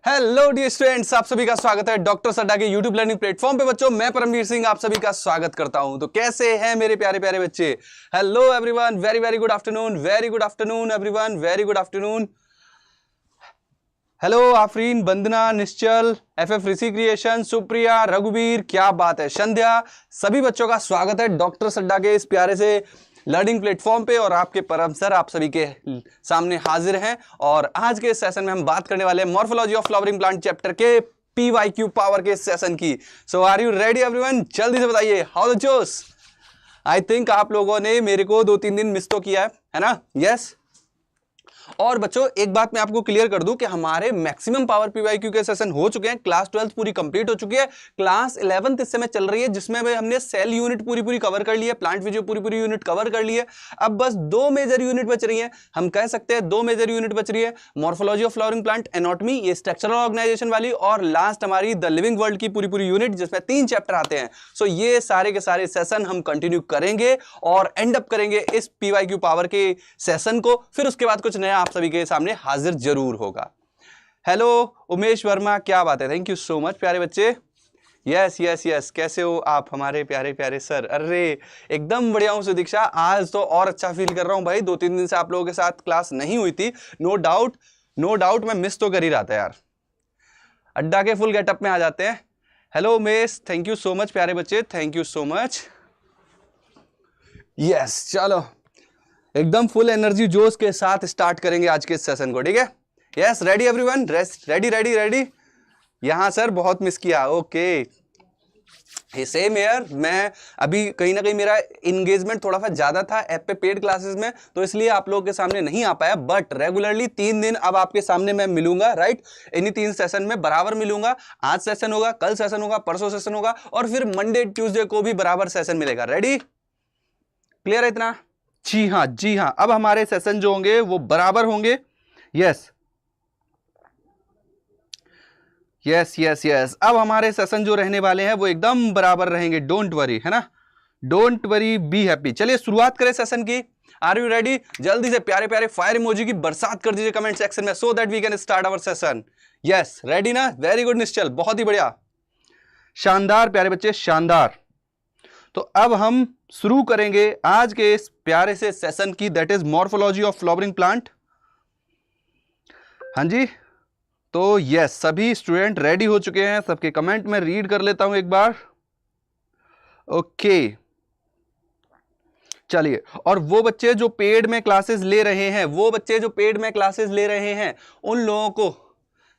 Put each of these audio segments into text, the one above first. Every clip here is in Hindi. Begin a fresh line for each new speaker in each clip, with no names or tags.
हेलो डियर स्टूडेंट्स, आप सभी का स्वागत है डॉक्टर सड्डा के यूट्यूब लर्निंग प्लेटफॉर्म पे। बच्चों, मैं परमवीर सिंह आप सभी का स्वागत करता हूं। तो कैसे हैं मेरे प्यारे प्यारे बच्चे? Hello everyone, very very good afternoon, very good afternoon everyone, very good afternoon. Hello Afreen, Vandana, Nishchal, FF Rishi creation, Supriya, रघुवीर, क्या बात है, संध्या, सभी बच्चों का स्वागत है डॉक्टर सड्डा के इस प्यारे से लर्निंग प्लेटफॉर्म पे। और आपके परम सर आप सभी के सामने हाजिर हैं। और आज के सेशन में हम बात करने वाले हैं morphology of flowering plant chapter के पीवाईक्यू पावर के सेशन की। सो आर यू रेडी एवरीवन? जल्दी से बताइए, हाउ द जोश। आई थिंक आप लोगों ने मेरे को 2-3 दिन मिस तो किया है ना? यस। और बच्चों, एक बात मैं आपको क्लियर कर दूं कि हमारे मैक्सिमम पावर पीवाईक्यू के सेशन हो चुके हैं। क्लास 12 पूरी कंप्लीट हो चुकी है, क्लास 11 इस समय चल रही है, जिसमें हमने सेल यूनिट पूरी कवर कर ली है, प्लांट वीडियो पूरी यूनिट कवर कर ली है। अब बस 2 मेजर यूनिट बच रही है। हम कह सकते हैं 2 मेजर यूनिट बच रही है, morphology of flowering plant, anatomy, ये स्ट्रक्चरल ऑर्गेनाइजेशन वाली, और लास्ट हमारी द लिविंग वर्ल्ड की पूरी यूनिट, जिसमें 3 चैप्टर आते हैं। सो ये सारे के सारे सेशन हम कंटिन्यू करेंगे और एंड अप करेंगे इस पीवाईक्यू पावर के सेशन को। फिर उसके बाद कुछ नया आप सभी के सामने हाजिर जरूर होगा। हेलो उमेश वर्मा, क्या बात है, थैंक यू सो मच प्यारे बच्चे। यस यस यस, कैसे हो आप हमारे प्यारे प्यारे सर? अरे एकदम बढ़िया हूं सुदीक्षा, आज तो और अच्छा फील कर रहा हूं भाई। 2-3 दिन से आप लोगों के साथ क्लास नहीं हुई थी, नो डाउट मैं मिस तो कर ही रहा था यार। अड्डा के फुल गेटअप में आ जाते हैं। Hello Umesh, thank you so much प्यारे बच्चे, thank you so much. Yes, चलो एकदम फुल एनर्जी जोश के साथ स्टार्ट करेंगे आज के सेशन को, ठीक है? Yes, ready everyone? रेडी। यहां सर बहुत मिस किया, ओके सेम यार। मैं अभी कहीं ना कहीं मेरा इंगेजमेंट थोड़ा सा ज्यादा था ऐप पे पेड क्लासेस में, तो इसलिए आप लोगों के सामने नहीं आ पाया। बट रेगुलरली 3 दिन अब आपके सामने मैं मिलूंगा, राइट? इन्हीं 3 सेशन में बराबर मिलूंगा। आज सेशन होगा, कल सेशन होगा, परसों सेशन होगा, और फिर मंडे ट्यूसडे को भी बराबर सेशन मिलेगा। रेडी? क्लियर है इतना? जी हाँ, अब हमारे सेशन जो होंगे वो बराबर होंगे। यस, अब हमारे सेशन जो रहने वाले हैं वो एकदम बराबर रहेंगे। डोंट वरी, है ना? Don't worry, be happy. चलिए शुरुआत करें सेशन की। Are you ready? जल्दी से प्यारे प्यारे फायर इमोजी की बरसात कर दीजिए कमेंट सेक्शन में, so that we can start our session. Yes, ready ना? वेरी गुड निश्चल, बहुत ही बढ़िया, शानदार प्यारे बच्चे, शानदार। तो अब हम शुरू करेंगे आज के इस प्यारे से सेशन की, that is morphology of flowering plant. हाँ जी, तो यस, सभी स्टूडेंट रेडी हो चुके हैं। सबके कमेंट में रीड कर लेता हूं एक बार। ओके, चलिए। और वो बच्चे जो पेड में क्लासेस ले रहे हैं, उन लोगों को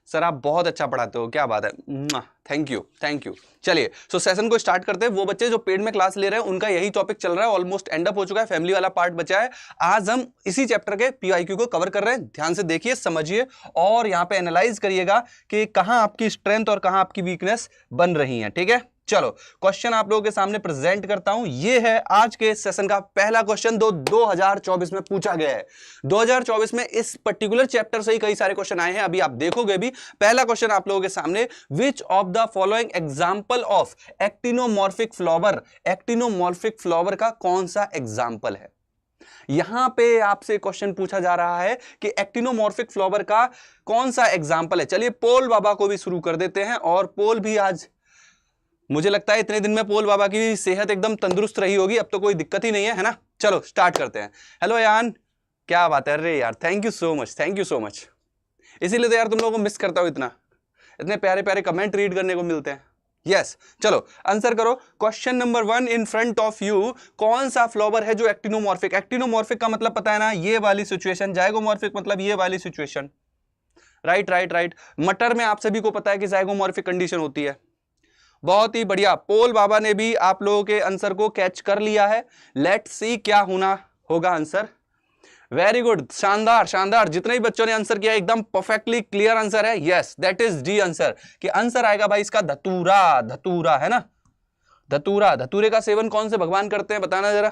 सर आप बहुत अच्छा पढ़ाते हो, क्या बात है, थैंक यू। चलिए, सो सेशन को स्टार्ट करते हैं। वो बच्चे जो पेड में क्लास ले रहे हैं उनका यही टॉपिक चल रहा है, ऑलमोस्ट एंड अप हो चुका है, फैमिली वाला पार्ट बचा है। आज हम इसी चैप्टर के पीवाईक्यू को कवर कर रहे हैं। ध्यान से देखिए, समझिए, और यहां पे एनालाइज करिएगा कि कहां आपकी स्ट्रेंथ और कहां आपकी वीकनेस बन रही है, ठीक है? चलो, क्वेश्चन आप लोगों के सामने प्रेजेंट करता हूं। यह है आज के सेशन का पहला क्वेश्चन, 2024 में पूछा गया है। 2024 में इस पर्टिकुलर चैप्टर से ही कई सारे क्वेश्चन आए हैं, अभी आप देखोगे भी। पहला क्वेश्चन आप लोगों के सामने, which of the following example of actinomorphic flower का कौन सा एग्जांपल है? यहां पे आपसे क्वेश्चन पूछा जा रहा है कि एक्टिनोमॉर्फिक फ्लावर का कौन सा एग्जांपल है। चलिए, पोल बाबा को भी शुरू कर देते हैं। और पोल भी आज, मुझे लगता है इतने दिन में पोल बाबा की सेहत एकदम तंदुरुस्त रही होगी, अब तो कोई दिक्कत ही नहीं है ना? चलो स्टार्ट करते हैं। हेलो यान, क्या बात है? अरे यार, थैंक यू सो मच। इसीलिए तो यार तुम लोगों को मिस करता हूं, इतने प्यारे प्यारे कमेंट रीड करने को मिलते हैं। यस, चलो आंसर करो। Question number 1 in front of you, कौन सा फ्लावर है जो एक्टिनोमॉर्फिक का मतलब पता है ना, ये वाली सिचुएशन। जाइगोमॉर्फिक मतलब ये वाली सिचुएशन, राइट। मटर में आप सभी को पता है कि जाइगोमॉर्फिक कंडीशन होती है। बहुत ही बढ़िया, पोल बाबा ने भी आप लोगों के आंसर को कैच कर लिया है। लेट्स सी क्या होगा आंसर। वेरी गुड, शानदार। जितने भी बच्चों ने आंसर किया एकदम परफेक्टली क्लियर आंसर है। Yes, that is D answer. कि आंसर आएगा भाई इसका धतूरा, है ना? धतूरे का सेवन कौन से भगवान करते हैं, बताना जरा।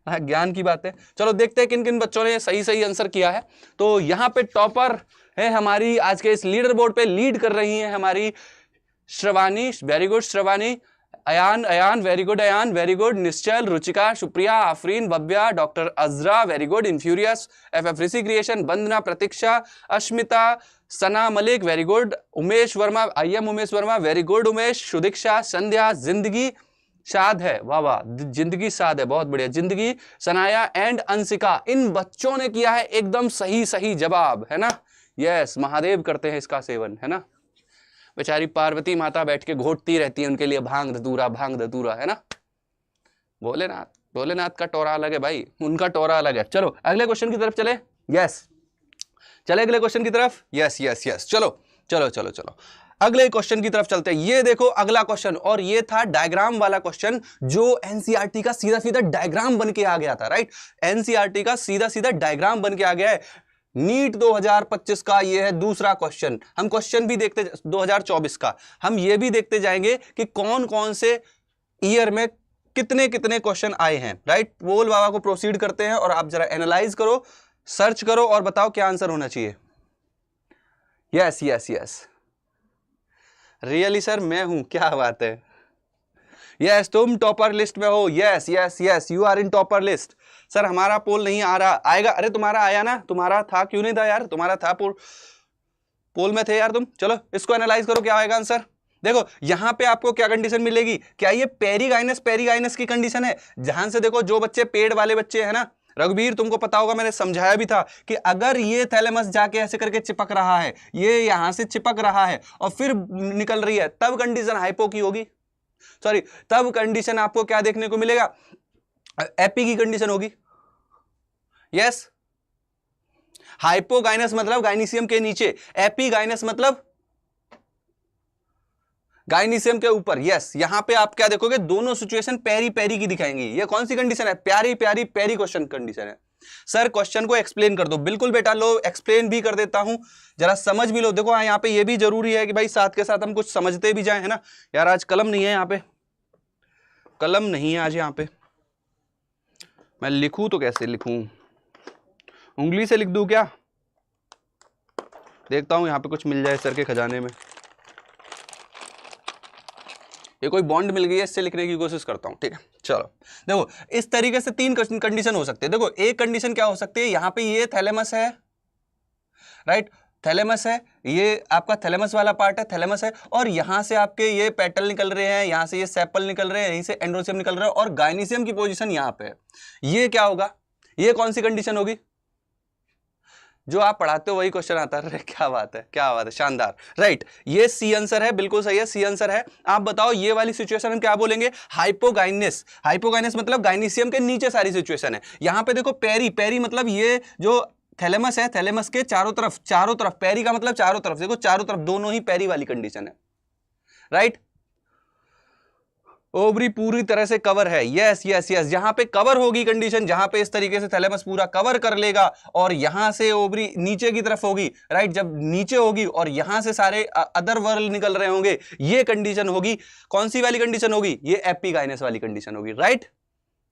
ज्ञान की बात है। चलो देखते हैं किन किन बच्चों ने सही आंसर किया है। तो यहां पे टॉपर है हमारी, आज के इस लीडर बोर्ड पे लीड कर रही है हमारी Shravani. Very good Shravani. Ayaan, Ayaan very good, Ayan very good, Nishchal, Ruchika, Supriya, Afreen, Bhavya, doctor Azra very good, infurious, FF Rishi creation, Vandana, Pratiksha, Ashmita, Sana Malik very good, Umesh Verma, I am Umesh Verma very good Umesh, Sudiksha, Sandhya, जिंदगी शाद है, वाह वाह, जिंदगी शाद है, बहुत बढ़िया, जिंदगी, सनाया एंड अंशिका, इन बच्चों ने किया है एकदम सही सही जवाब, है ना। यस, महादेव करते हैं इसका सेवन, है ना। बेचारी पार्वती माता बैठ के घोटती रहती है उनके लिए भांग धतूरा, है ना। भोलेनाथ, भोलेनाथ का टोरा अलग है भाई, उनका टोरा अलग है। चलो अगले क्वेश्चन की तरफ चले। यस, चले अगले क्वेश्चन की तरफ। यस यस यस, चलो चलो चलो चलो अगले क्वेश्चन की तरफ चलते हैं। ये देखो अगला क्वेश्चन, और ये था डायग्राम वाला क्वेश्चन जो एनसीईआरटी का सीधा सीधा डायग्राम बन के आ गया था, राइट। एनसीईआरटी का सीधा सीधा डायग्राम बन के आ गया है। नीट 2025 का ये है दूसरा क्वेश्चन। हम क्वेश्चन भी देखते 2024 का, हम ये भी देखते जाएंगे कि कौन कौन से ईयर में कितने कितने क्वेश्चन आए हैं, राइट। बोल बाबा को प्रोसीड करते हैं और आप जरा एनालाइज करो, सर्च करो और बताओ क्या आंसर होना चाहिए। Yes yes yes, really sir मैं हूं, क्या बात है। यस, तुम टॉपर लिस्ट में हो। Yes yes yes, you are in topper list. Sir हमारा पोल नहीं आ रहा, आएगा। अरे तुम्हारा आया ना, तुम्हारा था, क्यों नहीं था यार, तुम्हारा था पोल में थे यार तुम। चलो इसको एनालाइज करो, क्या आएगा आंसर। देखो यहां पे आपको क्या कंडीशन मिलेगी, क्या ये पेरीगाइनस की कंडीशन है। जहां से देखो जो बच्चे पेड़ वाले बच्चे हैं ना, रघुवीर तुमको पता होगा, मैंने समझाया भी था कि अगर ये थैलेमस जाके ऐसे करके चिपक रहा है, ये यहां से चिपक रहा है और फिर निकल रही है, तब कंडीशन हाइपो की होगी, सॉरी तब कंडीशन आपको क्या देखने को मिलेगा, एपी की कंडीशन होगी। यस, हाइपोगाइनस मतलब गाइनीसियम के नीचे, एपीगाइनस मतलब गाइनीसियम के ऊपर। यस, यहां पे आप क्या देखोगे, दोनों सिचुएशन पेरी पेरी की दिखाएंगी। ये कौन सी कंडीशन है, प्यारी प्यारी पेरी क्वेश्चन कंडीशन है। सर क्वेश्चन को एक्सप्लेन कर दो। बिल्कुल बेटा, लो एक्सप्लेन भी कर देता हूं, जरा समझ भी लो। देखो यहां पे ये भी जरूरी है कि भाई साथ के साथ हम कुछ समझते भी जाए, है ना। यार आज कलम नहीं है, यहां पे कलम नहीं है आज, यहां पे मैं लिखूं तो कैसे लिखूं, उंगली से लिख दूं क्या, देखता हूं यहां पे कुछ मिल जाए सर के खजाने में। ये कोई बॉन्ड मिल गई है, इससे लिखने की कोशिश करता हूं, ठीक है। चलो देखो, इस तरीके से तीन कंडीशन हो सकते हैं। देखो एक कंडीशन क्या हो सकती है, यहां पे ये थैलेमस है, राइट, थैलेमस है, ये आपका थैलेमस वाला पार्ट है, थैलेमस है, और यहां से आपके ये पेटल निकल रहे हैं, यहां से ये सेपल निकल रहे हैं, यहीं से एंड्रोसियम निकल रहा है, और गाइनीसियम की पोजीशन यहां पे है। ये क्या होगा, ये कौन सी कंडीशन होगी, जो आप पढ़ाते हो वही क्वेश्चन आता है। क्या बात है, क्या बात है, शानदार, राइट। ये सी आंसर है, बिल्कुल सही है, सी आंसर है। आप बताओ ये वाली सिचुएशन हम क्या बोलेंगे, हाइपोगाइनस। हाइपोगाइनस मतलब गाइनीसियम के नीचे सारी सिचुएशन है। यहां पे देखो पेरी, पेरी मतलब ये जो थैलेमस है, थैलेमस के चारों तरफ, पेरी का मतलब चारों तरफ, देखो चारों तरफ दोनों ही पेरी वाली कंडीशन है, राइट। ओवरी पूरी तरह से कवर है। यस यस यस, जहां पे कवर होगी कंडीशन, जहां पे इस तरीके से थैलेमस पूरा कवर कर लेगा और यहां से ओवरी नीचे की तरफ होगी, राइट। जब नीचे होगी और यहां से सारे अदर वर्ल्ड निकल रहे होंगे, ये कंडीशन होगी, कौन सी वाली कंडीशन होगी, ये एपिगाइनस वाली कंडीशन होगी, राइट।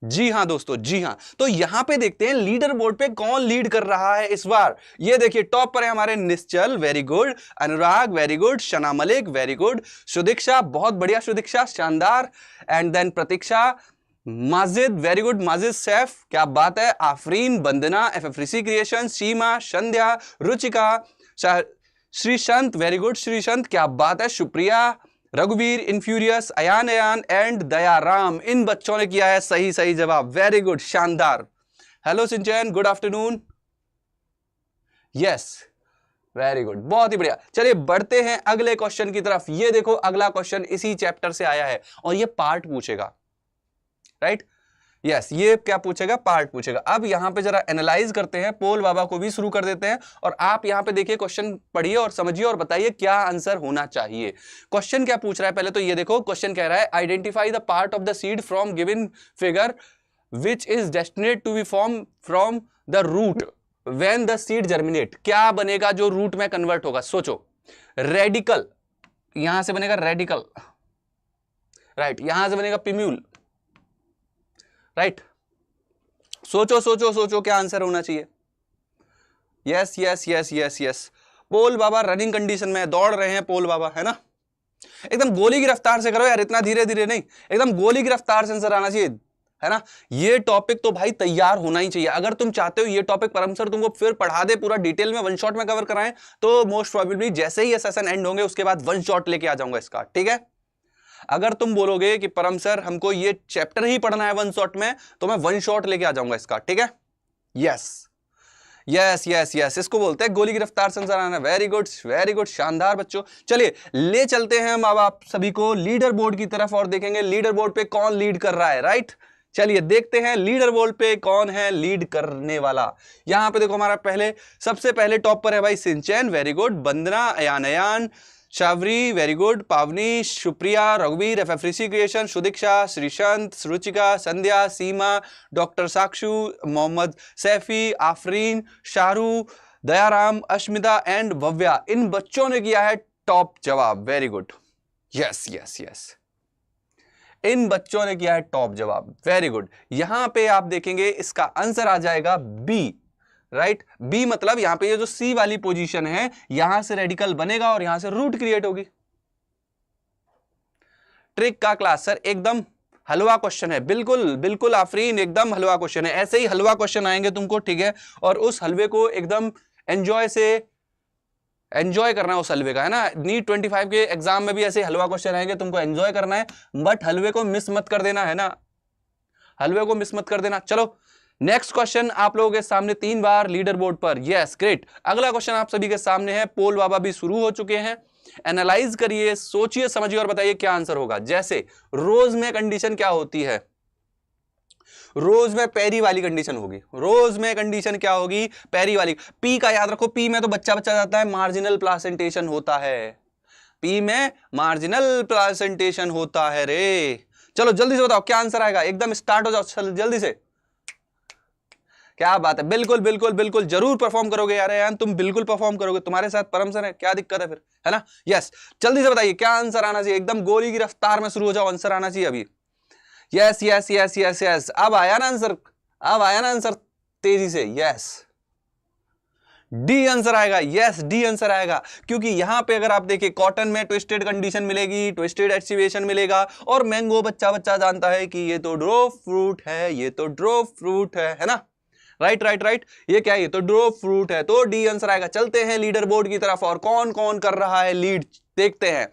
जी हां दोस्तों, जी हां। तो यहां पे देखते हैं लीडर बोर्ड पे कौन लीड कर रहा है इस बार। ये देखिए टॉप पर है हमारे Nishchal, very good, Anurag very good, Shana Malik very good, Sudiksha बहुत बढ़िया, सुदीक्षा शानदार, and then Pratiksha, Majid very good, Majid Saif क्या बात है, Afreen, Vandana, FF Rishi creation, Seema, Sandhya, Ruchika, Shrishant very good, Shrishant क्या बात है, सुप्रिया, रघुवीर, इन्फ्यूरियस, अयान एंड दयाराम, इन बच्चों ने किया है सही सही जवाब, वेरी गुड, शानदार। Hello Sinchan, good afternoon. Yes, very good, बहुत ही बढ़िया। चलिए बढ़ते हैं अगले क्वेश्चन की तरफ। ये देखो अगला क्वेश्चन इसी चैप्टर से आया है और ये पार्ट पूछेगा, राइट। यस, ये क्या पूछेगा, पार्ट पूछेगा। अब यहां पे जरा एनालाइज करते हैं, पोल बाबा को भी शुरू कर देते हैं और आप यहां पे देखिए, क्वेश्चन पढ़िए और समझिए और बताइए क्या आंसर होना चाहिए। क्वेश्चन क्या पूछ रहा है, पहले तो ये देखो, क्वेश्चन कह रहा है identify the part of the seed from given figure which is destined to be form from the root when the seed germinate. क्या बनेगा जो रूट में कन्वर्ट होगा, सोचो। रेडिकल, यहां से बनेगा रेडिकल, राइट, यहां से बनेगा पिम्यूल, राइट। सोचो सोचो सोचो क्या आंसर होना चाहिए। Yes yes yes yes yes, पोल बाबा रनिंग कंडीशन में दौड़ रहे हैं, पोल बाबा, है ना। एकदम गोली की रफ्तार से करो यार, इतना धीरे धीरे नहीं, एकदम गोली की रफ्तार से आंसर आना चाहिए, है ना। ये टॉपिक तो भाई तैयार होना ही चाहिए। अगर तुम चाहते हो ये टॉपिक परम सर तुमको फिर पढ़ा दे पूरा डिटेल में, वन शॉट में कवर कराएं, तो मोस्ट प्रोबेबली जैसे ही ये सेशन एंड होंगे उसके बाद वन शॉट लेके आ जाऊंगा इसका, ठीक है। अगर तुम बोलोगे कि परम सर हमको ये चैप्टर ही पढ़ना है वन शॉट में, तो मैं वन शॉट लेके आ जाऊंगा इसका, ठीक है। यस यस यस यस, इसको बोलते हैं गोली की रफ्तार से आंसर आना। वेरी गुड वेरी गुड, शानदार बच्चों। चलिए ले चलते हैं हम अब आप सभी को लीडर बोर्ड की तरफ और देखेंगे लीडर बोर्ड पे कौन लीड कर रहा है, राइट। चलिए देखते हैं लीडर बोर्ड पे कौन है लीड करने वाला। यहां पे देखो हमारा सबसे पहले टॉप पर है भाई Sinchan, very good. Vandana, Ayaan, Shavari, very good. Pavani, Supriya, रघुवीर, FF Rishi creation, Sudiksha, Shrishant, Ruchika, Sandhya, Seema, doctor Sakshu, Mohammad Saifi, Afreen, Shahru, Dayaram, Ashmita and Bhavya. इन बच्चों ने किया है टॉप जवाब, very good. Yes yes yes, इन बच्चों ने किया है टॉप जवाब, वेरी गुड। यहां पे आप देखेंगे इसका आंसर आ जाएगा बी, राइट। बी मतलब यहां पे ये जो सी वाली पोजीशन है, यहां से रेडिकल बनेगा और यहां से रूट क्रिएट होगी। ट्रिक का क्लास सर एकदम हलवा क्वेश्चन है, बिल्कुल बिल्कुल आफरीन, एकदम हलवा क्वेश्चन है। ऐसे ही हलवा क्वेश्चन आएंगे तुमको, ठीक है, और उस हलवे को एकदम एंजॉय करना है उस हलवे का, है ना। नीट 25 के एग्जाम में भी ऐसे हलवा क्वेश्चन आएंगे, तुमको एंजॉय करना है, बट हलवे को मिस मत कर देना, है ना, हलवे को मिस मत कर देना। चलो नेक्स्ट क्वेश्चन आप लोगों के सामने 3 बार लीडर बोर्ड पर, यस ग्रेट। अगला क्वेश्चन आप सभी के सामने है, पोल बाबा भी शुरू हो चुके हैं। एनालाइज करिए, सोचिए, समझिए और बताइए क्या आंसर होगा। जैसे रोज में कंडीशन क्या होती है, रोज में पैरी वाली कंडीशन होगी, रोज में कंडीशन क्या होगी, पैरी वाली। पी का याद रखो, पी में तो बच्चा बच्चा जाता है, मार्जिनल प्लासेंटेशन होता है, पी में मार्जिनल प्लासेंटेशन होता है रे। चलो जल्दी से बताओ क्या आंसर आएगा, एकदम स्टार्ट हो जाओ जल्दी से। क्या बात है, बिल्कुल बिल्कुल बिल्कुल जरूर परफॉर्म करोगे यार, यार तुम बिल्कुल परफॉर्म करोगे, तुम्हारे साथ परम सर है, क्या दिक्कत है फिर, है ना। यस जल्दी से बताइए क्या आंसर आना चाहिए, एकदम गोली की रफ्तार में शुरू हो जाओ, आंसर आना चाहिए अभी। Yes yes yes yes yes, अब आया ना आंसर, अब आया ना आंसर तेजी से। यस डी आंसर आएगा, यस डी आंसर आएगा, क्योंकि यहां पे अगर आप देखिए कॉटन में ट्विस्टेड कंडीशन मिलेगी, ट्विस्टेड एक्टिवेशन मिलेगा, और मैंगो बच्चा बच्चा जानता है कि ये तो ड्रो फ्रूट है, ये तो ड्रो फ्रूट है ना। राइट राइट राइट, ये क्या है, ये तो ड्रो फ्रूट है, तो डी आंसर आएगा। चलते हैं लीडर बोर्ड की तरफ और कौन कौन कर रहा है लीड, देखते हैं।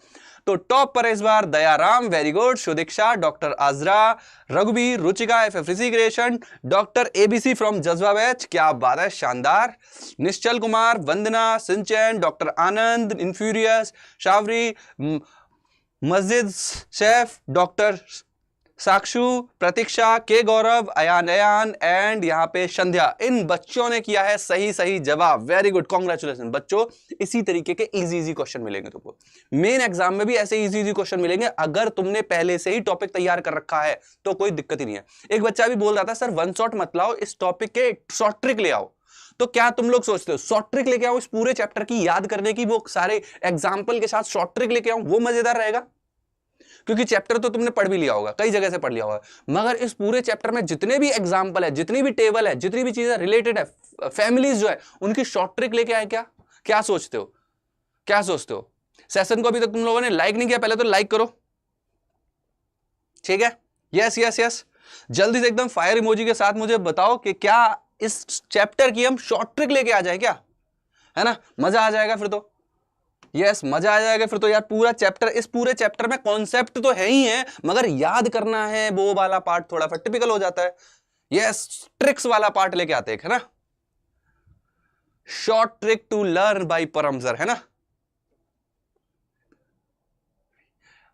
तो टॉप पर इस बार Dayaram, very good. Sudiksha, doctor Azra, रघुवीर, Ruchika, FF Rishi creation, doctor ABC from Jazba batch, क्या बात है, शानदार। निश्चल कुमार, वंदना, सिंचन, डॉक्टर आनंद, इन्फ्यूरियस, शावरी, मस्जिद chef, doctor साक्षु, Pratiksha, K Gaurav, Ayan and यहाँ पे संध्या। इन बच्चों ने किया है सही सही जवाब, वेरी गुड, कॉन्ग्रेचुलेशन बच्चों। इसी तरीके के इजी इजी क्वेश्चन मिलेंगे तुमको, मेन एग्जाम में भी ऐसे इजी इजी क्वेश्चन मिलेंगे। अगर तुमने पहले से ही टॉपिक तैयार कर रखा है तो कोई दिक्कत ही नहीं है। एक बच्चा भी बोल रहा था सर वन शॉट मत लाओ, इस टॉपिक के शॉर्ट ट्रिक ले आओ। तो क्या तुम लोग सोचते हो शॉर्ट ट्रिक लेके आओ इस पूरे चैप्टर की याद करने की, वो सारे एग्जाम्पल के साथ शॉर्ट ट्रिक लेके आओ, वो मजेदार रहेगा, क्योंकि चैप्टर तो तुमने पढ़ भी लिया होगा, कई जगह से पढ़ लिया होगा, मगर इस पूरे चैप्टर में जितने भी एग्जाम्पल है, जितनी भी टेबल है, जितनी भी चीजें रिलेटेड है, फैमिलीज जो है, उनकी शॉर्ट ट्रिक लेके आए। क्या क्या सोचते हो, क्या सोचते हो? सेशन को अभी तक तुम लोगों ने लाइक नहीं किया, पहले तो लाइक करो, ठीक है। यस यस यस, जल्दी से एकदम फायर इमोजी के साथ मुझे बताओ कि क्या इस चैप्टर की हम शॉर्ट ट्रिक लेके आ जाए, क्या है ना, मजा आ जाएगा फिर तो। यस मजा आ जाएगा फिर तो यार, पूरा चैप्टर, इस पूरे चैप्टर में कॉन्सेप्ट तो है ही है, मगर याद करना है वो वाला पार्ट थोड़ा सा टिपिकल हो जाता है। यस ट्रिक्स वाला पार्ट लेके आते हैं, है ना, short trick to learn by Param sir, है ना।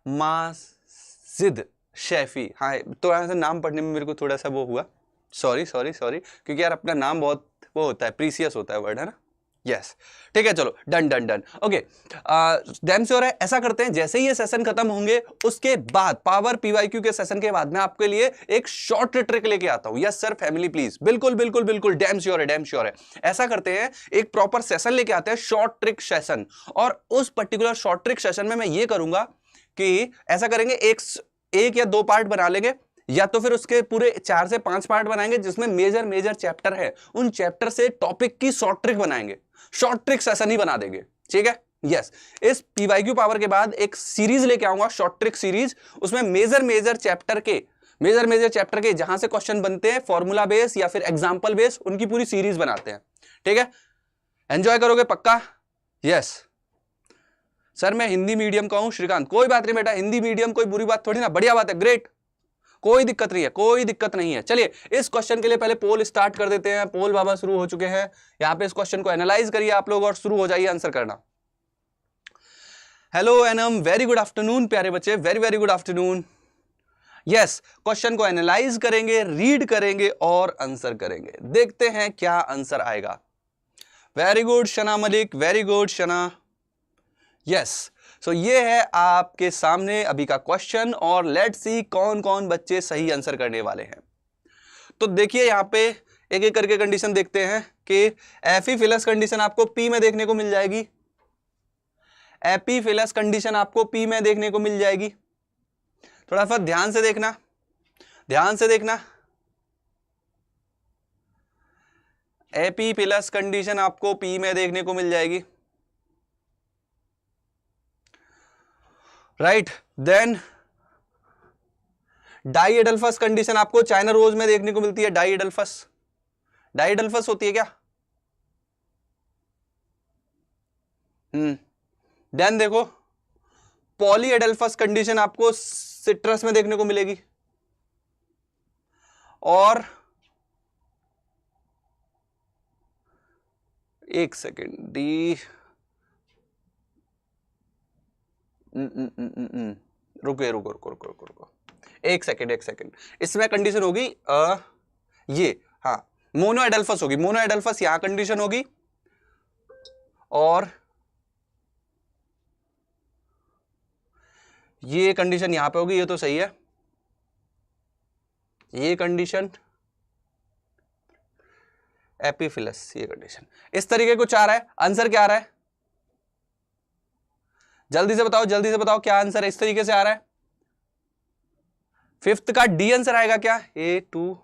माजिद शैफी, हाँ तो ऐसे नाम पढ़ने में मेरे को थोड़ा सा वो हुआ, सॉरी सॉरी सॉरी, क्योंकि यार अपना नाम बहुत वो होता है, प्रीसियस होता है वर्ड, है ना। यस ठीक है, चलो done done done, okay damn sure है। ऐसा करते हैं, जैसे ही ये सेशन खत्म होंगे उसके बाद पावर पीवाईक्यू के सेशन के बाद मैं आपके लिए एक शॉर्ट ट्रिक लेके आता हूं। यस सर फैमिली प्लीज, बिल्कुल बिल्कुल बिल्कुल, डैम श्योर है, डैम श्योर है। ऐसा करते हैं, एक प्रॉपर सेशन लेके आते हैं, शॉर्ट ट्रिक सेशन, और उस पर्टिकुलर शॉर्ट ट्रिक सेशन में मैं ये करूंगा कि ऐसा करेंगे, एक या दो पार्ट बना लेंगे, या तो फिर उसके पूरे 4 से 5 पार्ट बनाएंगे जिसमें मेजर मेजर चैप्टर है, उन चैप्टर से टॉपिक की शॉर्ट ट्रिक बनाएंगे, शॉर्ट ट्रिक सेशन ही बना देंगे, ठीक है। यस इस पीवाईक्यू पावर के बाद एक सीरीज लेके आऊंगा, शॉर्ट ट्रिक सीरीज। उसमें मेजर चैप्टर के जहां से क्वेश्चन बनते हैं फॉर्मूला बेस या फिर एग्जांपल बेस, उनकी पूरी सीरीज बनाते हैं। ठीक है, एंजॉय करोगे पक्का? यस सर मैं हिंदी मीडियम का हूं श्रीकांत। कोई बात नहीं बेटा, हिंदी मीडियम कोई बुरी बात थोड़ी ना, बढ़िया बात है, ग्रेट, कोई दिक्कत नहीं है, कोई दिक्कत नहीं है। चलिए इस क्वेश्चन के लिए पहले पोल स्टार्ट कर देते हैं। पोल बाबा शुरू हो चुके हैं। यहां पे इस क्वेश्चन को एनालाइज करिए आप लोग और शुरू हो जाइए आंसर करना। Hello annum, very good afternoon प्यारे बच्चे, very very good afternoon. Yes question को एनालाइज करेंगे, रीड करेंगे और आंसर करेंगे। देखते हैं क्या आंसर आएगा। Very good Shana Malik, very good शना। Yes so ये है आपके सामने अभी का क्वेश्चन और लेट्स सी कौन कौन बच्चे सही आंसर करने वाले हैं। तो देखिए यहां पे एक एक करके कंडीशन देखते हैं कि एफिफिलस कंडीशन आपको पी में देखने को मिल जाएगी। एपीफिलस कंडीशन आपको पी में देखने को मिल जाएगी। थोड़ा सा ध्यान से देखना, ध्यान से देखना। एपीफिलस कंडीशन आपको पी में देखने को मिल जाएगी। राइट देन डाइएडल्फस कंडीशन आपको चाइना रोज में देखने को मिलती है। डाइएडल्फस, डाइएडल्फस होती है क्या? देन देखो पॉलीएडल्फस कंडीशन आपको सिट्रस में देखने को मिलेगी। और एक सेकेंड डी रुको रुको रुको रुको रुको रुको एक सेकेंड इसमें कंडीशन होगी ये, हाँ मोनोएडल्फस होगी। मोनोएडल्फस यहां कंडीशन होगी और ये कंडीशन यहां पे होगी। ये तो सही है, ये कंडीशन एपीफिलस, ये कंडीशन इस तरीके कुछ आ रहा है। आंसर क्या आ रहा है जल्दी से बताओ, जल्दी से बताओ क्या आंसर है। इस तरीके से आ रहा है। फिफ्थ का डी आंसर आएगा क्या? A2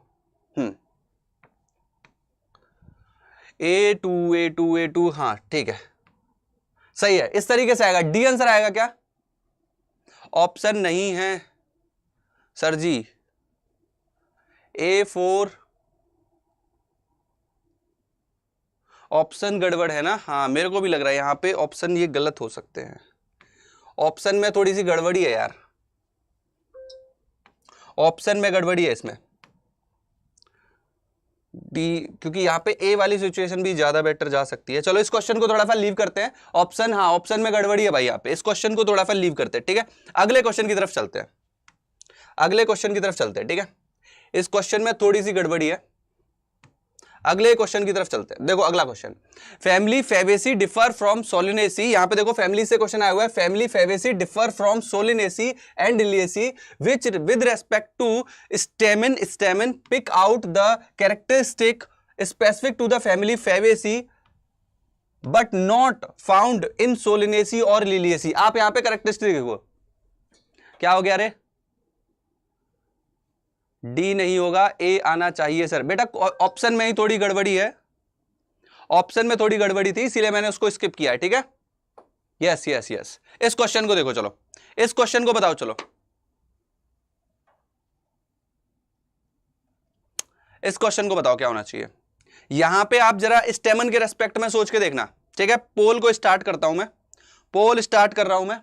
A2 हाँ ठीक है, सही है, इस तरीके से आएगा। डी आंसर आएगा क्या? ऑप्शन नहीं है सर जी, A4 ऑप्शन गड़बड़ है ना। हाँ मेरे को भी लग रहा है यहां पे ऑप्शन ये गलत हो सकते हैं। ऑप्शन में थोड़ी सी गड़बड़ी है यार, ऑप्शन में गड़बड़ी है इसमें डी, क्योंकि यहां पे ए वाली सिचुएशन भी ज्यादा बेटर जा सकती है। चलो इस क्वेश्चन को थोड़ा सा लीव करते हैं। ऑप्शन, हाँ ऑप्शन में गड़बड़ी है भाई यहाँ पे, इस क्वेश्चन को थोड़ा सा लीव करते हैं। ठीक है, अगले क्वेश्चन की तरफ चलते हैं, अगले क्वेश्चन की तरफ चलते हैं। ठीक है, इस क्वेश्चन में थोड़ी सी गड़बड़ी है, अगले क्वेश्चन की तरफ चलते हैं। देखो अगला question, family Fabaceae differ from Solanaceae. यहां पे देखो फैमिली से क्वेश्चन आया हुआ है। Family Fabaceae differ from Solanaceae and Liliaceae which with respect to stamen, stamen pick out the characteristic specific to the family Fabaceae but not found in Solanaceae और लिलियेसी। आप यहां पे कैरेक्टरिस्टिक देखो, क्या हो गया रे? डी नहीं होगा, ए आना चाहिए सर। बेटा ऑप्शन में ही थोड़ी गड़बड़ी है, ऑप्शन में थोड़ी गड़बड़ी थी इसीलिए मैंने उसको स्किप किया है। ठीक है, यस यस यस। इस क्वेश्चन को देखो, चलो इस क्वेश्चन को बताओ। चलो इस क्वेश्चन को बताओ क्या होना चाहिए। यहां पे आप जरा स्टेमन के रेस्पेक्ट में सोच के देखना। ठीक है, पोल को स्टार्ट करता हूं मैं, पोल स्टार्ट कर रहा हूं मैं।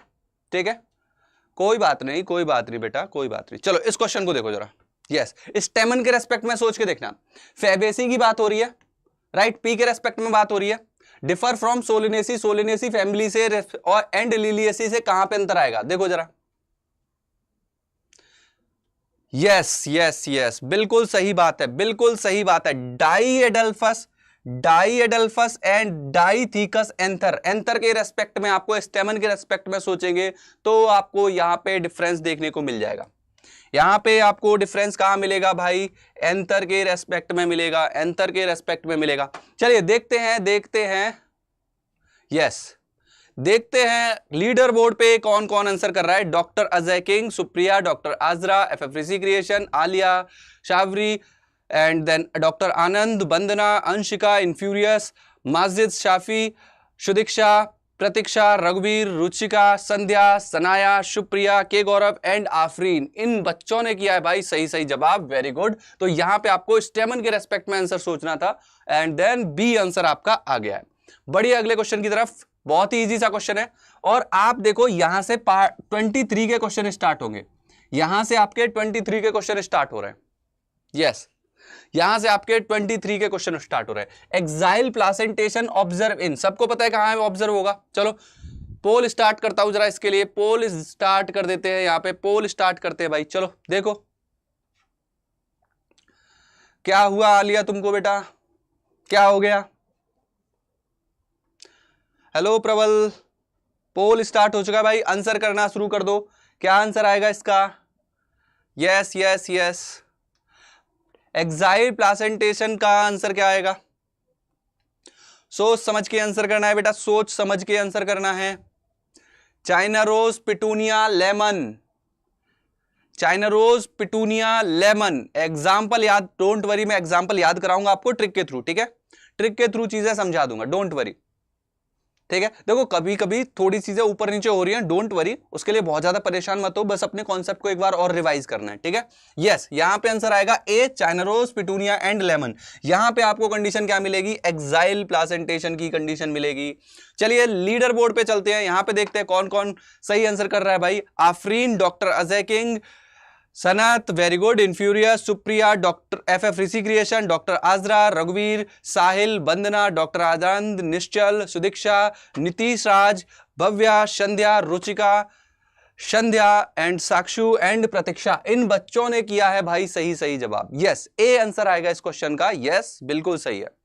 ठीक है, कोई बात नहीं, कोई बात नहीं बेटा, कोई बात नहीं। चलो इस क्वेश्चन को देखो जरा। यस स्टेमन के रेस्पेक्ट में सोच के देखना। फैबेसी की बात हो रही है, राइट, पी के रेस्पेक्ट में बात हो रही है। Differ from Solanaceae, Solanaceae family से और एंड लिलियेसी से कहां पे अंतर आएगा? देखो जरा। यस यस यस, बिल्कुल सही बात है, बिल्कुल सही बात है। डाइएडल्फस, डाइएडल्फस एंड डाइथीकस एंथर, एंथर के रेस्पेक्ट में आपको स्टेमन के रेस्पेक्ट में सोचेंगे तो आपको यहां पे डिफरेंस देखने को मिल जाएगा। यहां पे आपको डिफरेंस कहां मिलेगा भाई? एंथर के रेस्पेक्ट में मिलेगा, एंथर के रेस्पेक्ट में मिलेगा। चलिए देखते हैं, देखते हैं। यस देखते हैं लीडर बोर्ड पे कौन कौन आंसर कर रहा है। Doctor Ajay king, Supriya, doctor Azra, FF Rishi creation, Aliya, Shavari and then doctor Anand, Vandana, Anshika, infurious, Majid, Shafi, Sudiksha, Pratiksha, रघुवीर, रुचिका, संध्या, सनाया, शुप्रिया, के गौरव एंड आफरीन, इन बच्चों ने किया है भाई सही सही जवाब। Very good. तो यहां पे आपको स्टेमन के रेस्पेक्ट में आंसर सोचना था एंड देन बी आंसर आपका आ गया है। बढ़िए अगले क्वेश्चन की तरफ। बहुत ही इजी सा क्वेश्चन है और आप देखो यहां से 23 के क्वेश्चन स्टार्ट होंगे। यहां से आपके 23 के क्वेश्चन स्टार्ट हो रहे हैं। यस, यहां से आपके 23 के क्वेश्चन स्टार्ट हो रहे हैं। एक्साइल प्लासेंटेशन ऑब्जर्व इन, सबको पता है कहां है ऑब्जर्व होगा। चलो पोल स्टार्ट करता हूं जरा इसके लिए। पोल स्टार्ट कर देते हैं, यहां पे पोल स्टार्ट करते हैं भाई। चलो देखो क्या हुआ आलिया तुमको बेटा, क्या हो गया। हेलो प्रबल, पोल स्टार्ट हो चुका है भाई, आंसर करना शुरू कर दो। क्या आंसर आएगा इसका। Yes yes yes, axile placentation का आंसर क्या आएगा। सोच समझ के आंसर करना है बेटा, सोच समझ के आंसर करना है। China rose, petunia, lemon, China rose, petunia, lemon. Example याद, डोंट वरी, मैं एग्जाम्पल याद कराऊंगा आपको ट्रिक के थ्रू, ठीक है। ट्रिक के थ्रू चीजें समझा दूंगा, डोंट वरी, ठीक है। देखो कभी कभी थोड़ी चीजें ऊपर नीचे हो रही हैं, डोंट वरी, उसके लिए बहुत ज्यादा परेशान मत हो, बस अपने कॉन्सेप्ट को एक बार और रिवाइज करना है, ठीक है। यस, यहां पे आंसर आएगा A, China rose, petunia and lemon. यहां पे आपको कंडीशन क्या मिलेगी, एक्साइल प्लासेंटेशन की कंडीशन मिलेगी। चलिए लीडर बोर्ड पे चलते हैं, यहां पे देखते हैं कौन कौन सही आंसर कर रहा है भाई। Afreen, doctor Ajay king, Sanat very good, infurious, Supriya, doctor F Rishi creation, doctor Azra, रघुवीर, Sahil, Vandana, doctor Anand, Nishchal, Sudiksha, Nitish Raj, Bhavya, Sandhya, Ruchika, Sandhya and Sakshu and Pratiksha, इन बच्चों ने किया है भाई सही सही जवाब। यस, ए आंसर आएगा इस क्वेश्चन का। यस बिल्कुल सही है,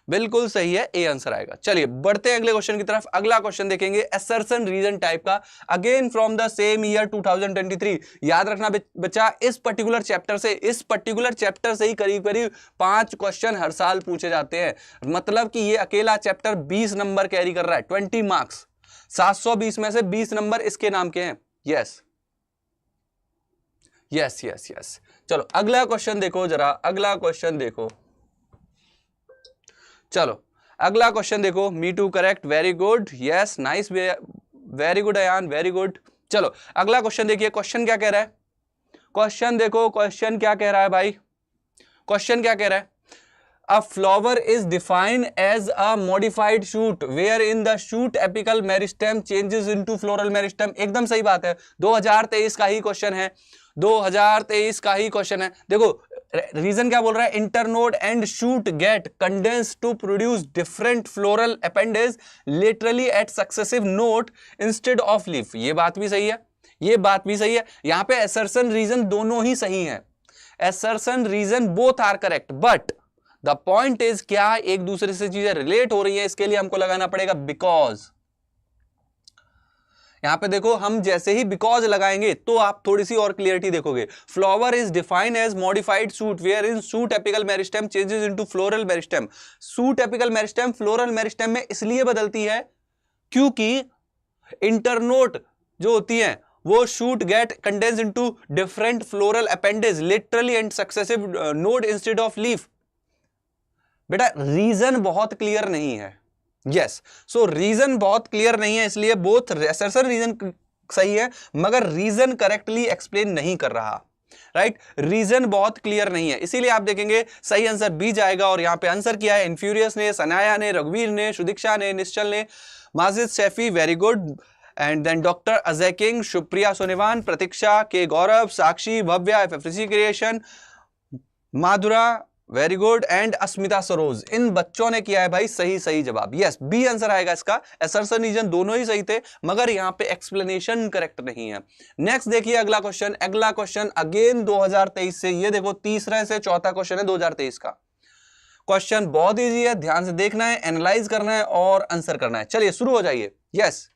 बिल्कुल सही है, ए आंसर आएगा। चलिए बढ़ते हैं अगले क्वेश्चन की तरफ। अगला क्वेश्चन देखेंगे असर्शन रीजन टाइप का, again from the same year 2023। याद रखना बच्चा, इस पर्टिकुलर चैप्टर से ही करीब करीब 5 क्वेश्चन हर साल पूछे जाते हैं। मतलब कि ये अकेला चैप्टर 20 नंबर कैरी कर रहा है, 20 मार्क्स, 720 में से 20 नंबर इसके नाम के हैं। Yes yes yes yes. चलो अगला क्वेश्चन देखो जरा, अगला क्वेश्चन देखो। चलो अगला क्वेश्चन देखो। Me too correct, very good, yes nice, very good Ayan, very good. चलो अगला क्वेश्चन देखिए, क्वेश्चन क्या कह रहा है। क्वेश्चन देखो, क्वेश्चन क्या कह रहा है भाई। क्वेश्चन क्या कह रहा है, A flower is defined as a modified shoot wherein the shoot apical meristem changes into floral meristem। एकदम सही बात है, 2023 का ही क्वेश्चन है, 2023 का ही क्वेश्चन है। देखो रीजन क्या बोल रहा है, internode and shoot get condense to produce different floral appendage laterally at successive node instead of leaf. ये बात भी सही है, ये बात भी सही है। यहां पे असर्शन रीजन दोनों ही सही है, assertion reason both are correct, but the point is क्या एक दूसरे से चीजें रिलेट हो रही है, इसके लिए हमको लगाना पड़ेगा बिकॉज। यहां पे देखो हम जैसे ही बिकॉज लगाएंगे तो आप थोड़ी सी और क्लियरिटी देखोगे। Flower is defined as modified shoot where in shoot apical meristem changes into floral meristem. Shoot apical meristem floral meristem में इसलिए बदलती है क्योंकि इंटरनोट जो होती है वो shoot get condense into different floral appendage laterally and successive node instead of leaf. बेटा रीजन बहुत क्लियर नहीं है। यस, सो रीजन बहुत क्लियर नहीं है, इसलिए बोथ असर्शन रीजन सही है मगर रीजन करेक्टली एक्सप्लेन नहीं कर रहा। राइट, रीजन बहुत क्लियर नहीं है, इसीलिए आप देखेंगे सही आंसर बी जाएगा। और यहां पे आंसर किया है इन्फ्यूरियस ने, सनाया ने, रघुवीर ने, सुदीक्षा ने, निश्चल ने, Majid Shafi, very good, and then doctor Ajay king, Supriya Sonewane, Pratiksha, K Gaurav, Sakshi, Bhavya, FFC creation, Madhura, very good, and Asmita Saroj, इन बच्चों ने किया है भाई सही सही जवाब। यस, बी आंसर आएगा इसका। असर्शन रीजन दोनों ही सही थे मगर यहां पे एक्सप्लेनेशन करेक्ट नहीं है। नेक्स्ट देखिए अगला क्वेश्चन। अगला क्वेश्चन अगेन 2023 से, ये देखो तीसरा से चौथा क्वेश्चन है 2023 का। क्वेश्चन बहुत ईजी है, ध्यान से देखना है, एनालाइज करना है और आंसर करना है। चलिए शुरू हो जाइए। यस,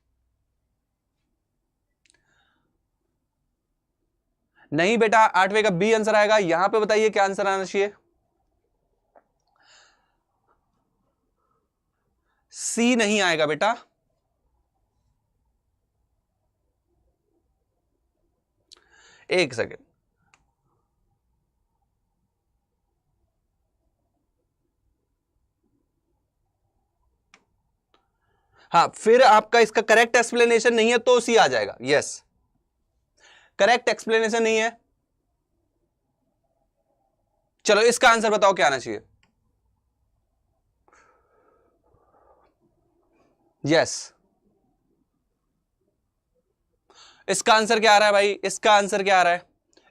नहीं बेटा 8वें का बी आंसर आएगा। यहां पे बताइए क्या आंसर आना चाहिए। सी नहीं आएगा बेटा, एक सेकेंड। हाँ, फिर आपका इसका करेक्ट एक्सप्लेनेशन नहीं है तो सी आ जाएगा। यस, करेक्ट एक्सप्लेनेशन नहीं है। चलो इसका आंसर बताओ क्या आना चाहिए। यस, इसका आंसर क्या आ रहा है भाई, इसका आंसर क्या आ रहा है,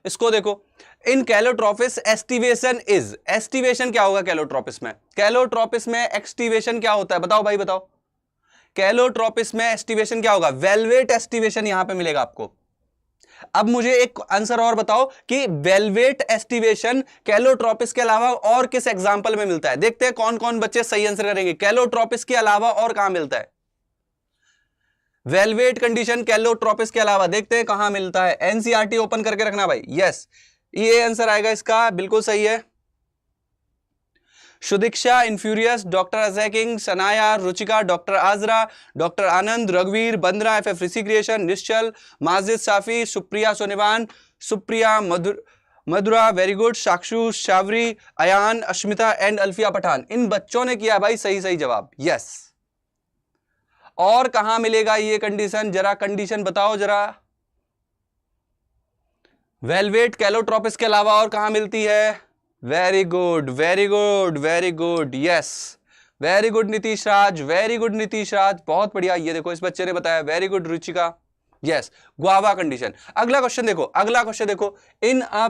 इसको देखो। इन कैलोट्रोपिस एस्टिवेशन इज, एस्टिवेशन क्या होगा कैलोट्रोपिस में, कैलोट्रोपिस में एक्सटिवेशन क्या होता है, बताओ भाई बताओ। कैलोट्रोपिस में एस्टिवेशन क्या होगा, वेलवेट एस्टिवेशन यहां पे मिलेगा आपको। अब मुझे एक आंसर और बताओ कि वेलवेट एस्टिवेशन कैलोट्रोपिस के अलावा और किस एग्जांपल में मिलता है। देखते हैं कौन कौन बच्चे सही आंसर करेंगे। कैलोट्रोपिस के अलावा और कहां मिलता है वेलवेट कंडीशन, कैलोट्रोपिस के अलावा देखते हैं कहां मिलता है। एनसीईआरटी ओपन करके रखना भाई। यस, ये आंसर आएगा इसका, बिल्कुल सही है। Sudiksha, infurious, doctor Ajay king, Sanaya, Ruchika, doctor Azra, doctor Anand, रघुवीर, Bandra, FF Rishi creation, Nishchal, Majid Safi, Supriya Sonewane, Supriya Madhura, very good, Sakshu, Shavari, Ayaan, Ashmita and Alfiya Pathan, इन बच्चों ने किया भाई सही सही जवाब। यस, और कहां मिलेगा ये कंडीशन, जरा कंडीशन बताओ जरा। वेलवेट कैलोट्रोपिस के अलावा और कहां मिलती है। Very good very good very good, yes, very good Nitish Raj, very good Nitish Raj, बहुत बढ़िया। ये देखो इस बच्चे ने बताया, very good Ruchika. Yes, guava condition. अगला क्वेश्चन देखो, अगला क्वेश्चन देखो। In a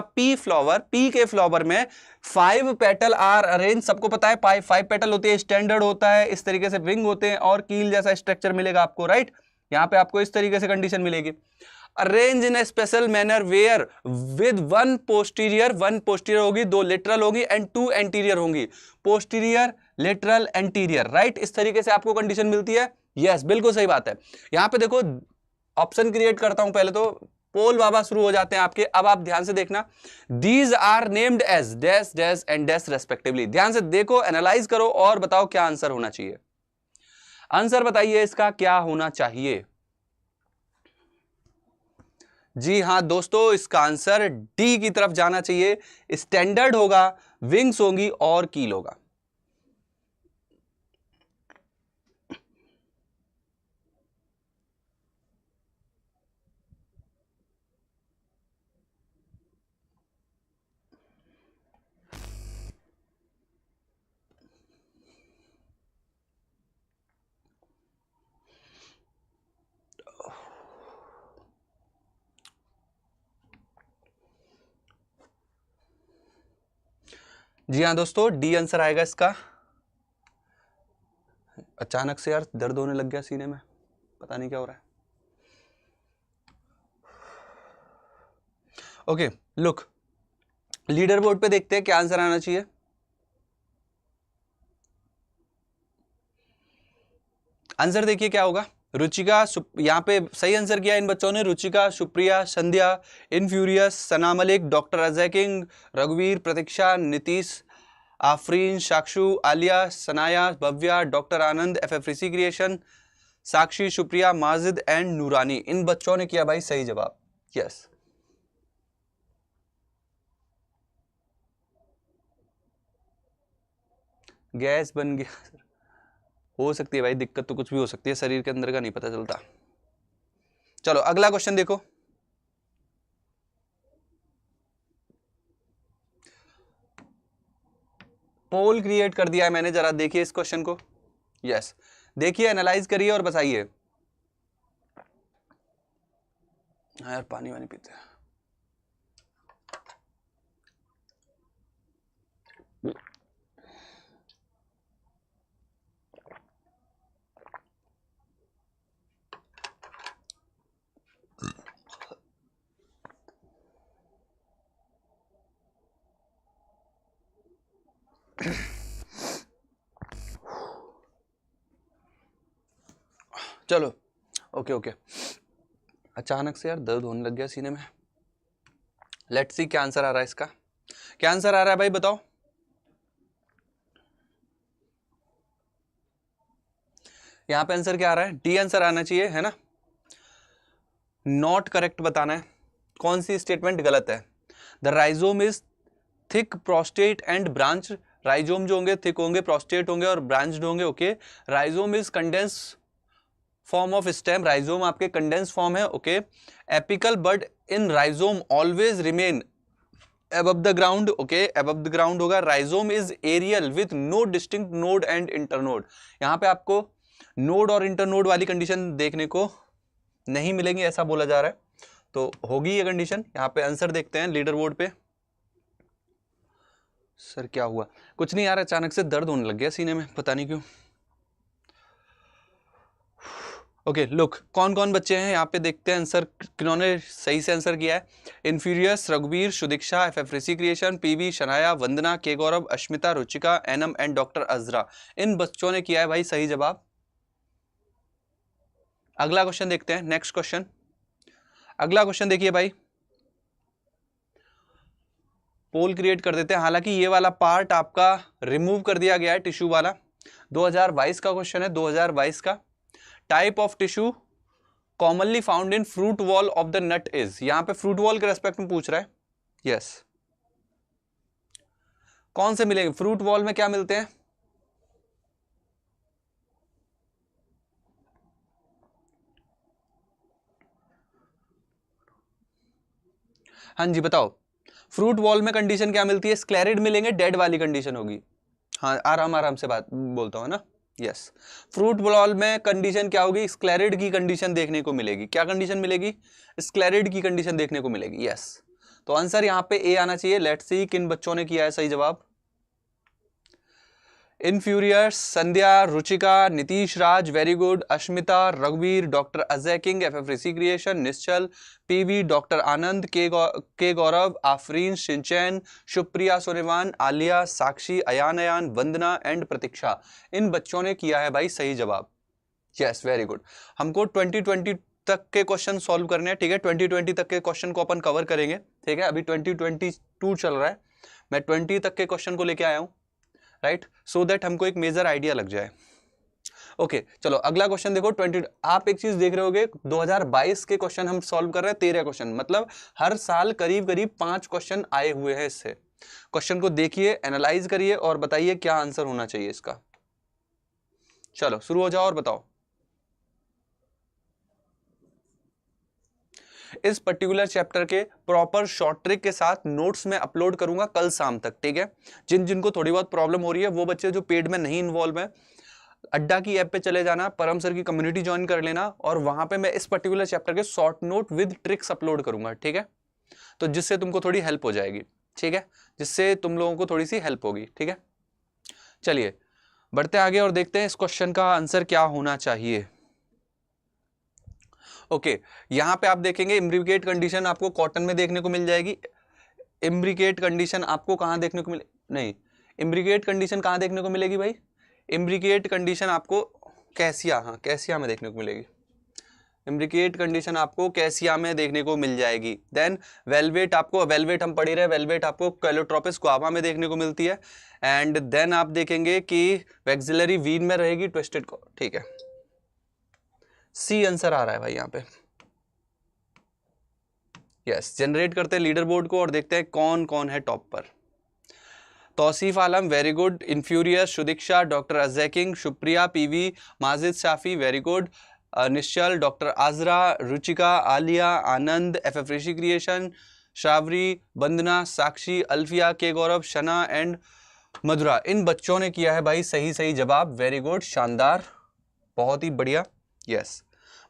pea flower, pea के फ्लावर में 5 पेटल आर अरेंज, सबको पता है 5 पेटल होते हैं, स्टैंडर्ड होता है, इस तरीके से विंग होते हैं और कील जैसा स्ट्रक्चर मिलेगा आपको, राइट। यहां पे आपको इस तरीके से कंडीशन मिलेगी। Arrange in a special manner where with 1 posterior, 1 posterior होगी, 2 लिटरल होगी एंड 2 एंटीरियर होंगी। पोस्टीरियर, लिटरल, एंटीरियर, राइट, इस तरीके से आपको कंडीशन मिलती है। यस, बिल्कुल सही बात है। यहां पे देखो ऑप्शन क्रिएट करता हूं, पहले तो पोल बाबा शुरू हो जाते हैं आपके। अब आप ध्यान से देखना, these are named as dash dash and dash respectively. ध्यान से देखो, एनालाइज करो और बताओ क्या आंसर होना चाहिए। आंसर बताइए इसका क्या होना चाहिए। जी हां दोस्तों, इसका आंसर डी की तरफ जाना चाहिए। स्टैंडर्ड होगा, विंग्स होंगी और कील होगा। जी हाँ दोस्तों, डी आंसर आएगा इसका। अचानक से यार दर्द होने लग गया सीने में, पता नहीं क्या हो रहा है। ओके लुक, लीडर बोर्ड पे देखते हैं क्या आंसर आना चाहिए। आंसर देखिए क्या होगा। रुचिका, यहां पे सही आंसर किया इन बच्चों ने, Ruchika, Supriya, Sandhya, infurious, Sana Malik, doctor Ajay king, रघुवीर, Pratiksha, Nitish, Afreen, Sakshu, Aliya, Sanaya, Bhavya, doctor Anand, FF Rishi creation, Sakshi, Supriya, Majid and Noorani, इन बच्चों ने किया भाई सही जवाब। यस, गैस बन गया, हो सकती है भाई, दिक्कत तो कुछ भी हो सकती है, शरीर के अंदर का नहीं पता चलता। चलो अगला क्वेश्चन देखो। पोल क्रिएट कर दिया है मैंने, जरा देखिए इस क्वेश्चन को। यस, देखिए, एनालाइज करिए और बताइए। हाँ यार, पानी वानी पीते हैं। चलो ओके ओके, अचानक से यार दर्द होने लग गया सीने में। लेट्स सी क्या आंसर आ रहा है इसका। क्या आंसर आ रहा है भाई बताओ। यहां पे आंसर क्या आ रहा है, डी आंसर आना चाहिए, है ना। नॉट करेक्ट बताना है, कौन सी स्टेटमेंट गलत है। The rhizome is thick prostrate and branch rhizome जो होंगे थिक होंगे, प्रोस्टेट होंगे और ब्रांच्ड होंगे। Okay, rhizome is condense form of stem, rhizome आपके कंडेंस फॉर्म है। Okay, apical bud in rhizome always remain above the ground। Okay, above the ground होगा। Rhizome is aerial with no distinct node and internode. यहाँ पे आपको नोड और इंटरनोड वाली कंडीशन देखने को नहीं मिलेगी ऐसा बोला जा रहा है, तो होगी ये कंडीशन। यहाँ पे आंसर देखते हैं लीडर बोर्ड पे। सर क्या हुआ? कुछ नहीं यार, अचानक से दर्द होने लग गया सीने में, पता नहीं क्यों। ओके लुक, कौन कौन बच्चे हैं यहाँ पे देखते हैं आंसर किन्होंने सही से आंसर किया है। इन्फीरियस, रघुवीर, Sudiksha, FF Rishi creation, PV, Shanaya, Vandana, K Gaurav, Ashmita, Ruchika, Enam and doctor Azra, इन बच्चों ने किया है भाई सही जवाब। अगला क्वेश्चन देखते हैं, नेक्स्ट क्वेश्चन। अगला क्वेश्चन देखिए भाई, पोल क्रिएट कर देते हैं। हालांकि ये वाला पार्ट आपका रिमूव कर दिया गया है, टिश्यू वाला। 2022 का क्वेश्चन है, 2022 का। Type of tissue commonly found in fruit wall of the nut is, यहां पे फ्रूट वॉल के रेस्पेक्ट में पूछ रहा है। यस, कौन से मिलेंगे फ्रूट वॉल में, क्या मिलते हैं? हाँ जी बताओ, फ्रूट वॉल में कंडीशन क्या मिलती है? स्क्लेरिड मिलेंगे, डेड वाली कंडीशन होगी। हाँ, आराम आराम से बात बोलता हूं ना। यस, फ्रूट वॉल में कंडीशन क्या होगी? स्क्लेरिड की कंडीशन देखने को मिलेगी। क्या कंडीशन मिलेगी? स्क्लेरिड की कंडीशन देखने को मिलेगी। यस, तो आंसर यहां पे ए आना चाहिए। लेट्स सी किन बच्चों ने किया है सही जवाब। Infurious, Sandhya, Ruchika, Nitish Raj, very good. Ashmita, रघुवीर, doctor Ajay king, FF Rishi creation, Nishchal, PV, doctor Anand, K Gaurav, Afreen, Sinchan, Supriya Sonewane, Aliya, Sakshi, Ayaan, Vandana and Pratiksha, इन बच्चों ने किया है भाई सही जवाब। Yes, very good. हमको 2020 तक के क्वेश्चन सॉल्व करने हैं, ठीक है। 2020 तक के क्वेश्चन को अपन कवर करेंगे, ठीक है। अभी 2022 चल रहा है, मैं 20 तक के क्वेश्चन को लेके आया हूं, राइट, सो दैट हमको एक मेजर आइडिया लग जाए। ओके चलो अगला क्वेश्चन देखो। 20 आप एक चीज देख रहे होगे, 2022 के क्वेश्चन हम सॉल्व कर रहे हैं, 13 क्वेश्चन, मतलब हर साल करीब करीब 5 क्वेश्चन आए हुए हैं इससे। क्वेश्चन को देखिए, एनालाइज करिए और बताइए क्या आंसर होना चाहिए इसका। चलो शुरू हो जाओ और बताओ। इस पर्टिकुलर चैप्टर के प्रॉपर शॉर्ट ट्रिक के साथ नोट्स में अपलोड करूंगा कल शाम तक, ठीक है। जिनको थोड़ी बहुत प्रॉब्लम हो रही है, वो बच्चे जो पेड में नहीं इन्वॉल्व है, अड्डा की ऐप पे चले जाना, परम सर की कम्युनिटी ज्वाइन कर लेना, और वहां पे मैं इस पर्टिकुलर चैप्टर के short note with tricks upload करूंगा, ठीक है। तो जिससे तुमको थोड़ी हेल्प हो जाएगी, ठीक है, जिससे तुम लोगों को थोड़ी सी हेल्प होगी, ठीक है। चलिए बढ़ते आगे और देखते हैं इस क्वेश्चन का आंसर क्या होना चाहिए। ओके यहां पे आप देखेंगे इम्ब्रिकेट कंडीशन आपको कॉटन में देखने को मिल जाएगी। इम्ब्रिकेट कंडीशन आपको कहां देखने को नहीं, इम्ब्रिकेट कंडीशन कहां देखने को मिलेगी भाई? इम्ब्रिकेट कंडीशन आपको कैसिया, हाँ कैसिया में देखने को मिलेगी। इम्ब्रिकेट कंडीशन आपको कैसिया में देखने को मिल जाएगी। देन वेलवेट, आपको वेलवेट हम पढ़ ही रहे, वेलवेट आपको कैलोट्रोपिस गुआवा में देखने को मिलती है। एंड देन आप देखेंगे कि वैक्सिलरी वीन में रहेगी ट्विस्टेड, ठीक है। सी आंसर आ रहा है भाई यहाँ पे। यस, जनरेट करते हैं लीडर बोर्ड को और देखते हैं कौन कौन है टॉप पर। Tauseef Alam very good, infurious, Sudiksha, doctor Ajay king, Supriya, PV, Majid Shafi very good, Nishchal, doctor Azra, Ruchika, Aliya, Anand, FF Rishi creation, Shravari, Vandana, Sakshi, Alfiya, K Gaurav, शना and मधुरा, इन बच्चों ने किया है भाई सही जवाब। वेरी गुड, शानदार, बहुत ही बढ़िया। यस,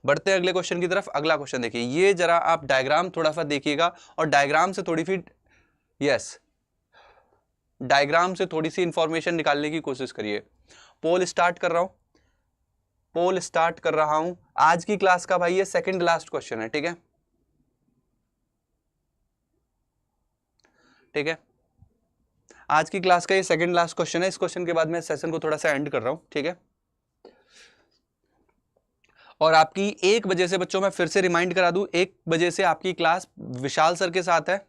बढ़ते हैं अगले क्वेश्चन की तरफ। अगला क्वेश्चन देखिए, ये जरा आप डायग्राम थोड़ा सा देखिएगा और डायग्राम से थोड़ी फिर डायग्राम से थोड़ी सी इंफॉर्मेशन निकालने की कोशिश करिए। पोल स्टार्ट कर रहा हूं आज की क्लास का भाई, ये सेकंड लास्ट क्वेश्चन है, ठीक है, ठीक है। आज की क्लास का ये सेकंड लास्ट क्वेश्चन है। इस क्वेश्चन के बाद मैं सेशन को थोड़ा सा एंड कर रहा हूं, ठीक है। और आपकी 1 बजे से बच्चों, मैं फिर से रिमाइंड करा दूं, 1 बजे से आपकी क्लास विशाल सर के साथ है।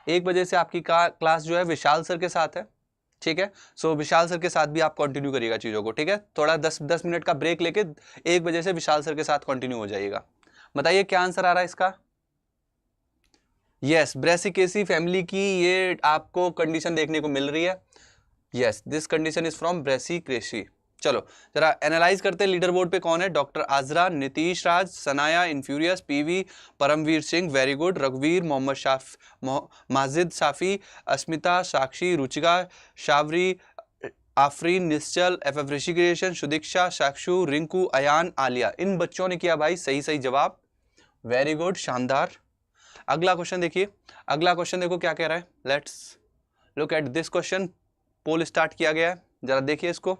1 बजे से आपकी क्लास जो है विशाल सर के साथ है, ठीक है। सो विशाल सर के साथ भी आप कंटिन्यू करिएगा चीज़ों को, ठीक है। थोड़ा 10 मिनट का ब्रेक लेके 1 बजे से विशाल सर के साथ कंटिन्यू हो जाइएगा। बताइए क्या आंसर आ रहा है इसका? यस, ब्रेसिकेसी फैमिली की ये आपको कंडीशन देखने को मिल रही है। Yes, this condition is from Brassicaceae. चलो जरा एनालाइज करते हैं लीडर बोर्ड पे कौन है। Doctor Azra, Nitish Raj, Sanaya, infurious, PV, Paramveer Singh, very good, रघुवीर, माजिद साफी, अस्मिता, साक्षी, रुचिका, शावरी, आफरीन, निश्चल, एफ ऋषिकेशन, सुदीक्षा, साक्षु, रिंकू, अयान, आलिया, इन बच्चों ने किया भाई सही सही जवाब। वेरी गुड, शानदार। अगला क्वेश्चन देखिए, अगला क्वेश्चन देखो क्या कह रहा है। Let's look at this question. Pole start किया गया है, जरा देखिए इसको।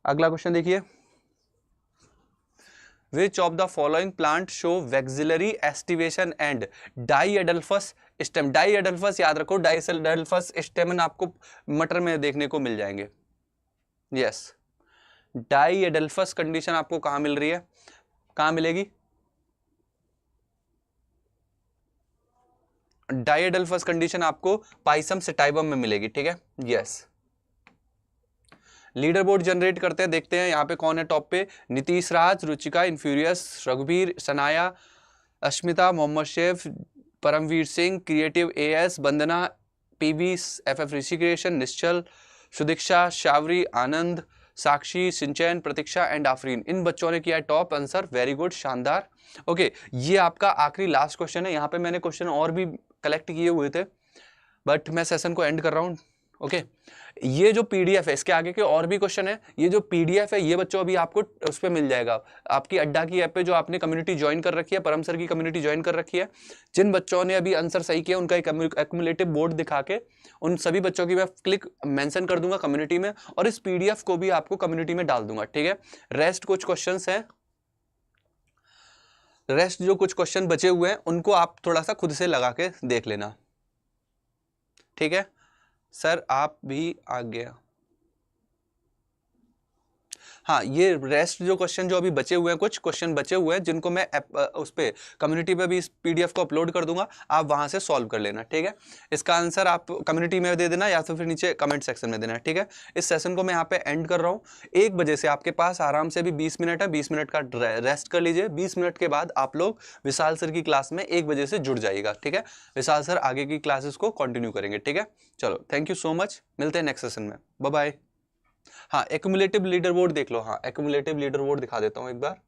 अगला क्वेश्चन देखिए, Which of the following plant show vexillary estivation and diadelphous stem? diadelphous याद रखो, diadelphous stamen आपको मटर में देखने को मिल जाएंगे। यस, diadelphous कंडीशन आपको कहां मिल रही है, कहां मिलेगी? डाइएडल्फस कंडीशन आपको पाइसम सेटाइवम में मिलेगी, ठीक है। यस, लीडर बोर्ड जनरेट करते हैं, देखते हैं यहाँ पे कौन है टॉप पे। नीतीश राज, रुचिका, इन्फ्यूरियस, रघुवीर, Sanaya, Ashmita, Mohammad Shef, Paramveer Singh, creative AS, Vandana, PV, F Rishi creation, Nishchal, Sudiksha, Shavari, Anand, Sakshi, Sinchan, Pratiksha and Afreen, इन बच्चों ने किया टॉप आंसर। वेरी गुड, शानदार। ओके, ये आपका आखिरी लास्ट क्वेश्चन है। यहाँ पे मैंने क्वेश्चन और भी कलेक्ट किए हुए थे, बट मैं सेशन को एंड कर रहा हूँ। ओके, ये जो पीडीएफ है, इसके आगे के और भी क्वेश्चन है। ये जो पीडीएफ है ये बच्चों अभी आपको उस पर मिल जाएगा, आपकी अड्डा की ऐप पे, जो आपने कम्युनिटी ज्वाइन कर रखी है, परम सर की कम्युनिटी ज्वाइन कर रखी है। जिन बच्चों ने अभी आंसर सही किया उनका एक एक्युमुलेटिव बोर्ड दिखा के उन सभी बच्चों की मैं क्लिक मेंशन कर दूंगा कम्युनिटी में, और इस पीडीएफ को भी आपको कम्युनिटी में डाल दूंगा, ठीक है। रेस्ट कुछ क्वेश्चन है, रेस्ट जो कुछ क्वेश्चन बचे हुए हैं उनको आप थोड़ा सा खुद से लगा के देख लेना, ठीक है। सर आप भी आ गया। हाँ, ये रेस्ट जो क्वेश्चन जो अभी बचे हुए हैं, कुछ क्वेश्चन बचे हुए हैं जिनको मैं उस पे कम्युनिटी पे भी इस पीडीएफ को अपलोड कर दूंगा, आप वहां से सॉल्व कर लेना, ठीक है। इसका आंसर आप कम्युनिटी में दे देना या तो फिर नीचे कमेंट सेक्शन में देना, ठीक है। इस सेशन को मैं यहाँ पे एंड कर रहा हूँ। 1 बजे से आपके पास आराम से भी 20 मिनट है, 20 मिनट का रेस्ट कर लीजिए। 20 मिनट के बाद आप लोग विशाल सर की क्लास में 1 बजे से जुड़ जाइएगा, ठीक है। विशाल सर आगे की क्लासेस को कंटिन्यू करेंगे, ठीक है। चलो, थैंक यू सो मच, मिलते हैं नेक्स्ट सेशन में, बाय बाय। हाँ, एक्युमुलेटिव लीडर बोर्ड देख लो। हाँ, एक्युमुलेटिव लीडर बोर्ड दिखा देता हूँ एक बार।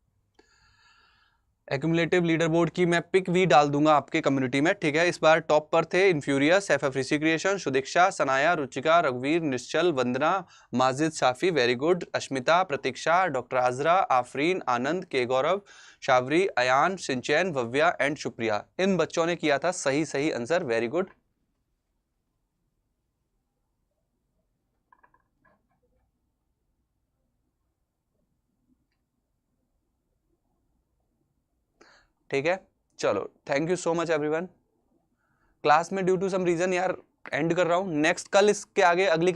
एक्युमुलेटिव लीडर बोर्ड की मैं पिक भी डाल दूंगा आपके कम्युनिटी में, ठीक है। इस बार टॉप पर थे इन्फ्यूरियस, एफ ऋषिकेशन, सुदीक्षा, सनाया, रुचिका, रघुवीर, निश्चल, वंदना, माजिद साफी, very good, Ashmita, Pratiksha, doctor Ajara, Afreen, Anand, K Gaurav, शावरी, Ayan, Shinchan, Bhavya and Supriya, इन बच्चों ने किया था सही सही आंसर। Very good. ठीक है, चलो thank you so much everyone. Class में ड्यू टू सम रीजन यार एंड कर रहा हूँ। नेक्स्ट कल इसके आगे अगली